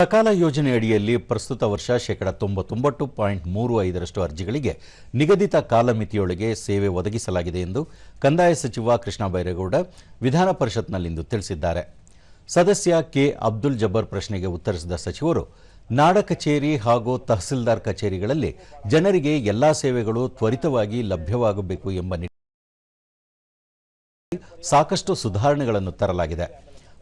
ಸಕಾಲ ಯೋಜನೆ ಅಡಿಯಲ್ಲಿ ಪ್ರಸ್ತುತ ವರ್ಷ 99.35% ಅರ್ಜಿಗಳಿಗೆ ನಿಗದಿತ ಕಾಲಮಿತಿಯೊಳಗೆ ಸೇವೆ ಒದಗಿಸಲಾಗಿದೆ ಎಂದು ಕಂದಾಯ ಸಚಿವ ಕೃಷ್ಣ ಬೈರೇಗೌಡ ವಿಧಾನ ಪರಿಷತ್ನಲ್ಲಿಂದು ತಿಳಿಸಿದ್ದಾರೆ. ಸದಸ್ಯ ಕೆ ಅಬ್ದುಲ್ ಜಬ್ಬರ್ ಪ್ರಶ್ನೆಗೆ ಉತ್ತರಿಸಿದ ಸಚಿವರು, ನಾಡ ಕಚೇರಿ ಹಾಗೂ ತಹಸೀಲ್ದಾರ್ ಕಚೇರಿಗಳಲ್ಲಿ ಜನರಿಗೆ ಎಲ್ಲಾ ಸೇವೆಗಳು ತ್ವರಿತವಾಗಿ ಲಭ್ಯವಾಗಬೇಕು ಎಂಬ ನಿಟ್ಟಿನಲ್ಲಿ ಸಾಕಷ್ಟು ಸುಧಾರಣೆಗಳನ್ನು ತರಲಾಗಿದೆ.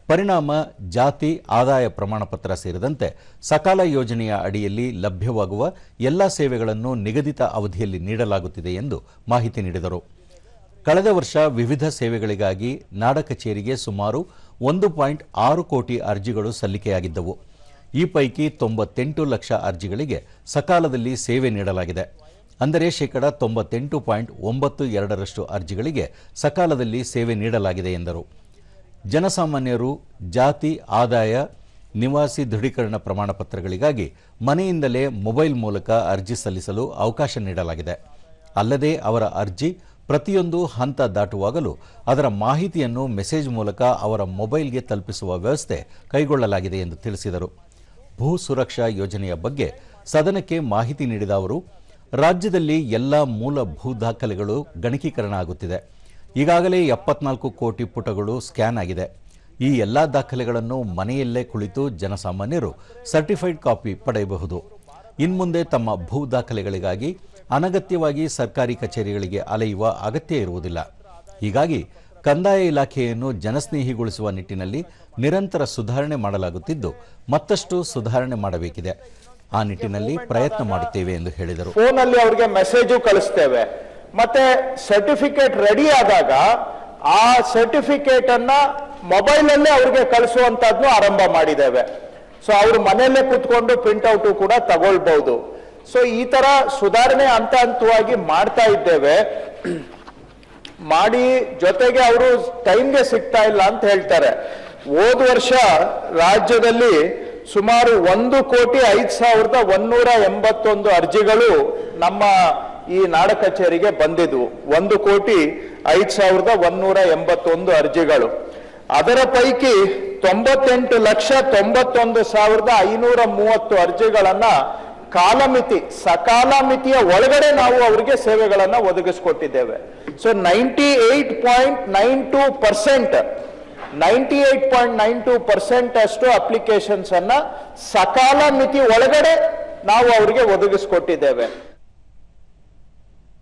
ಪರಿಣಾಮ ಜಾತಿ ಆದಾಯ ಪ್ರಮಾಣ ಪತ್ರ ಸೇರಿದಂತೆ ಸಕಾಲ ಯೋಜನೆಯ ಅಡಿಯಲ್ಲಿ ಲಭ್ಯವಾಗುವ ಎಲ್ಲ ಸೇವೆಗಳನ್ನು ನಿಗದಿತ ಅವಧಿಯಲ್ಲಿ ನೀಡಲಾಗುತ್ತಿದೆ ಎಂದು ಮಾಹಿತಿ ನೀಡಿದರು. ಕಳೆದ ವರ್ಷ ವಿವಿಧ ಸೇವೆಗಳಿಗಾಗಿ ನಾಡ ಕಚೇರಿಗೆ ಸುಮಾರು 1.6 ಕೋಟಿ ಅರ್ಜಿಗಳು ಸಲ್ಲಿಕೆಯಾಗಿದ್ದವು. ಈ ಪೈಕಿ 98 ಲಕ್ಷ ಅರ್ಜಿಗಳಿಗೆ ಸಕಾಲದಲ್ಲಿ ಸೇವೆ ನೀಡಲಾಗಿದೆ. ಅಂದರೆ 98.92% ಅರ್ಜಿಗಳಿಗೆ ಸಕಾಲದಲ್ಲಿ ಸೇವೆ ನೀಡಲಾಗಿದೆ ಎಂದರು. ಜನಸಾಮಾನ್ಯರು ಜಾತಿ ಆದಾಯ ನಿವಾಸಿ ದೃಢೀಕರಣ ಪ್ರಮಾಣ ಪತ್ರಗಳಿಗಾಗಿ ಮನೆಯಿಂದಲೇ ಮೊಬೈಲ್ ಮೂಲಕ ಅರ್ಜಿ ಸಲ್ಲಿಸಲು ಅವಕಾಶ ನೀಡಲಾಗಿದೆ. ಅಲ್ಲದೆ ಅವರ ಅರ್ಜಿ ಪ್ರತಿಯೊಂದು ಹಂತ ದಾಟುವಾಗಲೂ ಅದರ ಮಾಹಿತಿಯನ್ನು ಮೆಸೇಜ್ ಮೂಲಕ ಅವರ ಮೊಬೈಲ್ಗೆ ತಲುಪಿಸುವ ವ್ಯವಸ್ಥೆ ಕೈಗೊಳ್ಳಲಾಗಿದೆ ಎಂದು ತಿಳಿಸಿದರು. ಭೂ ಸುರಕ್ಷಾ ಯೋಜನೆಯ ಬಗ್ಗೆ ಸದನಕ್ಕೆ ಮಾಹಿತಿ ನೀಡಿದ ಅವರು, ರಾಜ್ಯದಲ್ಲಿ ಎಲ್ಲ ಮೂಲ ಭೂ ದಾಖಲೆಗಳು ಗಣಕೀಕರಣ ಆಗುತ್ತಿದೆ. ಈಗಾಗಲೇ 74 ಕೋಟಿ ಪುಟಗಳು ಸ್ಕ್ಯಾನ್ ಆಗಿದೆ. ಈ ಎಲ್ಲ ದಾಖಲೆಗಳನ್ನು ಮನೆಯಲ್ಲೇ ಕುಳಿತು ಜನಸಾಮಾನ್ಯರು ಸರ್ಟಿಫೈಡ್ ಕಾಪಿ ಪಡೆಯಬಹುದು. ಇನ್ಮುಂದೆ ತಮ್ಮ ಭೂ ದಾಖಲೆಗಳಿಗಾಗಿ ಅನಗತ್ಯವಾಗಿ ಸರ್ಕಾರಿ ಕಚೇರಿಗಳಿಗೆ ಅಲೆಯುವ ಅಗತ್ಯ ಇರುವುದಿಲ್ಲ. ಹೀಗಾಗಿ ಕಂದಾಯ ಇಲಾಖೆಯನ್ನು ಜನಸ್ನೇಹಿಗೊಳಿಸುವ ನಿಟ್ಟಿನಲ್ಲಿ ನಿರಂತರ ಸುಧಾರಣೆ ಮಾಡಲಾಗುತ್ತಿದ್ದು, ಮತ್ತಷ್ಟು ಸುಧಾರಣೆ ಮಾಡಬೇಕಿದೆ. ಆ ನಿಟ್ಟಿನಲ್ಲಿ ಪ್ರಯತ್ನ ಮಾಡುತ್ತೇವೆ ಎಂದು ಹೇಳಿದರು. ಫೋನಲ್ಲಿ ಅವರಿಗೆ ಮೆಸೇಜ್ ಕಳಿಸ್ತೇವೆ, ಮತ್ತೆ ಸರ್ಟಿಫಿಕೇಟ್ ರೆಡಿ ಆದಾಗ ಆ ಸರ್ಟಿಫಿಕೇಟ್ ಅನ್ನ ಮೊಬೈಲ್ ಅಲ್ಲೇ ಅವ್ರಿಗೆ ಕಳಿಸುವಂತದ್ನು ಆರಂಭ ಮಾಡಿದ್ದೇವೆ. ಸೊ ಅವರು ಮನೆಯಲ್ಲೇ ಕೂತ್ಕೊಂಡು ಪ್ರಿಂಟ್ ಔಟ್ ಕೂಡ ತಗೊಳ್ಬಹುದು. ಸೊ ಈ ತರ ಸುಧಾರಣೆ ಹಂತ ಹಂತವಾಗಿ ಮಾಡ್ತಾ ಇದ್ದೇವೆ. ಮಾಡಿ ಜೊತೆಗೆ ಅವರು ಟೈಮ್ಗೆ ಸಿಗ್ತಾ ಇಲ್ಲ ಅಂತ ಹೇಳ್ತಾರೆ. ಹೋದ ವರ್ಷ ರಾಜ್ಯದಲ್ಲಿ ಸುಮಾರು 1,05,181 ಅರ್ಜಿಗಳು ನಮ್ಮ ಈ ನಾಡ ಕಚೇರಿಗೆ ಬಂದಿದ್ವು. 1,05,181 ಅರ್ಜಿಗಳು. ಅದರ ಪೈಕಿ 98,91,530 ಅರ್ಜಿಗಳನ್ನ ಕಾಲಮಿತಿ ಸಕಾಲ ಮಿತಿಯ ಒಳಗಡೆ ನಾವು ಅವರಿಗೆ ಸೇವೆಗಳನ್ನ ಒದಗಿಸಿಕೊಟ್ಟಿದ್ದೇವೆ. ಸೊ 98.92% ಅಷ್ಟು ಅಪ್ಲಿಕೇಶನ್ಸ್ ಅನ್ನ ಸಕಾಲ ಮಿತಿ ಒಳಗಡೆ ನಾವು ಅವರಿಗೆ ಒದಗಿಸಿಕೊಟ್ಟಿದ್ದೇವೆ.